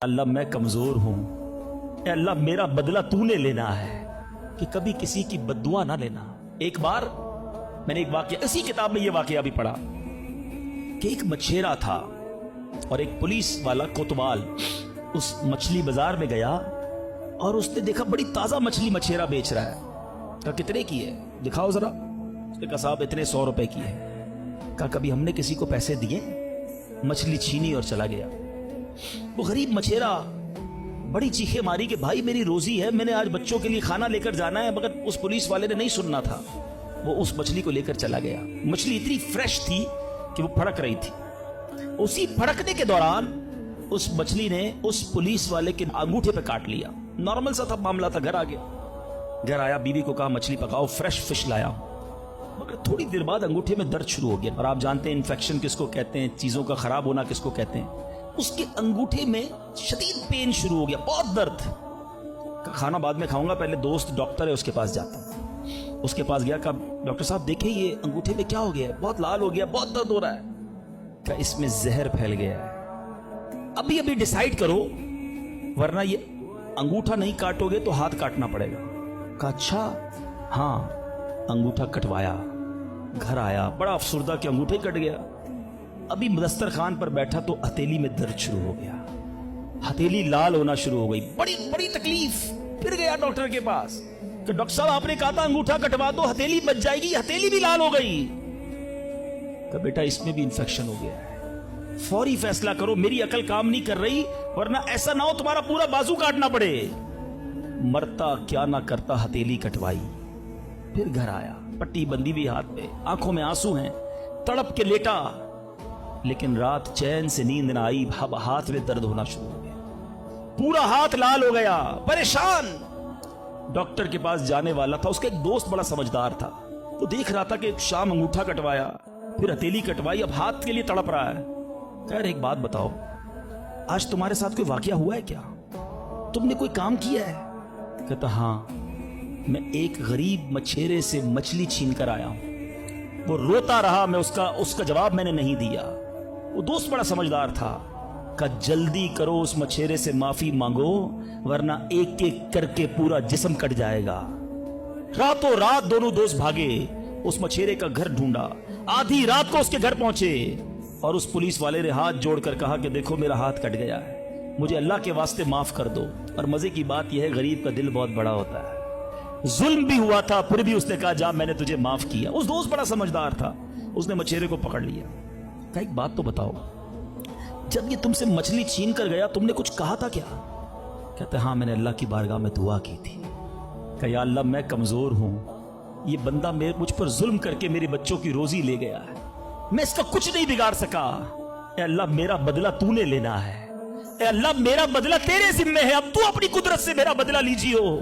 اللہ میں کمزور ہوں، اے اللہ میرا بدلہ تو نے لینا ہے کہ کبھی کسی کی بددعا نہ لینا۔ ایک بار میں نے ایک واقعہ، اسی کتاب میں یہ واقعہ بھی پڑھا کہ ایک مچھیرا تھا اور ایک پولیس والا کوتوال اس مچھلی بازار میں گیا اور اس نے دیکھا بڑی تازہ مچھلی مچھیرا بیچ رہا ہے۔ کہا کتنے کی ہے دکھاؤ ذرا۔ اس نے کہا صاحب اتنے 100 روپے کی ہے۔ کہا کبھی ہم نے کسی کو پیسے دیے؟ مچھلی چھینی اور چلا گیا۔ وہ غریب مچھیرا بڑی چیخیں ماری کہ بھائی میری روزی ہے، میں نے آج بچوں کے لیے کھانا لے کر جانا ہے، مگر اس پولیس والے نے نہیں سننا تھا۔ وہ اس مچھلی کو لے کر چلا گیا۔ مچھلی اتنی فریش تھی کہ وہ پھڑک رہی تھی۔ اسی پھڑکنے کے دوران اس مچھلی نے اس پولیس والے کے انگوٹھے پہ کاٹ لیا۔ نارمل سا تھا معاملہ، تھا۔ گھر آ گیا، گھر آیا، بیوی کو کہا مچھلی پکاؤ، فریش فش لایا، مگر تھوڑی دیر بعد انگوٹھے میں درد شروع ہو گیا۔ اور آپ جانتے ہیں انفیکشن کس کو کہتے ہیں، چیزوں کا خراب ہونا کس کو کہتے ہیں۔ اس کے انگوٹھے میں شدید پین شروع ہو گیا، بہت درد۔ کھانا بعد میں کھاؤں گا، پہلے دوست ڈاکٹر ہے اس کے پاس جاتا ہوں۔ اس کے پاس گیا، کہا ڈاکٹر صاحب دیکھیں یہ انگوٹھے میں کیا ہو گیا ہے، بہت لال ہو گیا، بہت درد ہو رہا ہے۔ کہا اس میں زہر پھیل گیا ہے، ابھی ابھی ڈیسائیڈ کرو ورنہ یہ انگوٹھا نہیں کاٹو گے تو ہاتھ کاٹنا پڑے گا۔ کہا اچھا ہاں۔ انگوٹھا کٹوایا، گھر آیا، بڑا افسردہ کہ انگوٹھے کٹ گیا۔ ابھی دسترخوان پر بیٹھا تو ہتھیلی میں درد شروع ہو گیا، ہتھیلی لال ہونا شروع ہو گئی، بڑی بڑی تکلیف۔ پھر گیا ڈاکٹر کے پاس کہ ڈاکٹر صاحب آپ نے کہا تھا انگوٹھا کٹوا دو، ہتھیلی بچ جائے گی، ہتھیلی بھی لال ہو گئی۔ کہ بیٹا اس میں بھی انفیکشن ہو گیا ہے، فوری فیصلہ کرو، میری عقل کام نہیں کر رہی، ورنہ ایسا نہ ہو تمہارا پورا بازو کاٹنا پڑے۔ مرتا کیا نہ کرتا، ہتھیلی کٹوائی۔ پھر گھر آیا، پٹی بندی بھی ہاتھ پہ، آنکھوں میں آنسو ہیں، تڑپ کے لیٹا، لیکن رات چین سے نیند نہ آئی، ہاتھ میں درد ہونا شروع ہو گیا، پورا ہاتھ لال ہو گیا، پریشان۔ ڈاکٹر کے پاس جانے والا تھا، اس کا ایک دوست بڑا سمجھدار تھا، وہ دیکھ رہا تھا کہ شام انگوٹھا کٹوایا، پھر ہتھیلی کٹوائی، اب ہاتھ کے لیے تڑپ رہا ہے۔ کہہ رہے ایک بات بتاؤ، آج تمہارے ساتھ کوئی واقعہ ہوا ہے کیا؟ تم نے کوئی کام کیا ہے؟ کہتا ہاں، میں ایک غریب مچھیرے سے مچھلی چھین کر آیا ہوں، وہ روتا رہا، میں اس کا جواب میں نے نہیں دیا۔ وہ دوست بڑا سمجھدار تھا، کہ جلدی کرو اس مچھیرے سے معافی مانگو ورنہ ایک ایک کر کے پورا جسم کٹ جائے گا۔ راتوں رات دونوں دوست بھاگے، اس مچھیرے کا گھر ڈھونڈا، آدھی رات کو اس کے گھر پہنچے اور اس پولیس والے نے ہاتھ جوڑ کر کہا کہ دیکھو میرا ہاتھ کٹ گیا ہے، مجھے اللہ کے واسطے معاف کر دو۔ اور مزے کی بات یہ ہے غریب کا دل بہت بڑا ہوتا ہے، ظلم بھی ہوا تھا پھر بھی اس نے کہا جا میں نے تجھے معاف کیا۔ اس دوست بڑا سمجھدار تھا، اس نے مچھیرے کو پکڑ لیا۔ کہا ایک بات تو بتاؤ، جب یہ تم سے مچھلی چھین کر گیا تم نے کچھ کہا تھا کیا؟ کہتے ہاں میں نے اللہ کی بارگاہ میں دعا کی تھی کہ یا اللہ میں کمزور ہوں، یہ بندہ مجھ پر ظلم کر کے میرے بچوں کی روزی لے گیا ہے، میں اس کا کچھ نہیں بگاڑ سکا، اے اللہ میرا بدلہ تو نے لینا ہے، اے اللہ میرا بدلہ تیرے ذمہ ہے، اب تو اپنی قدرت سے میرا بدلہ لیجیو۔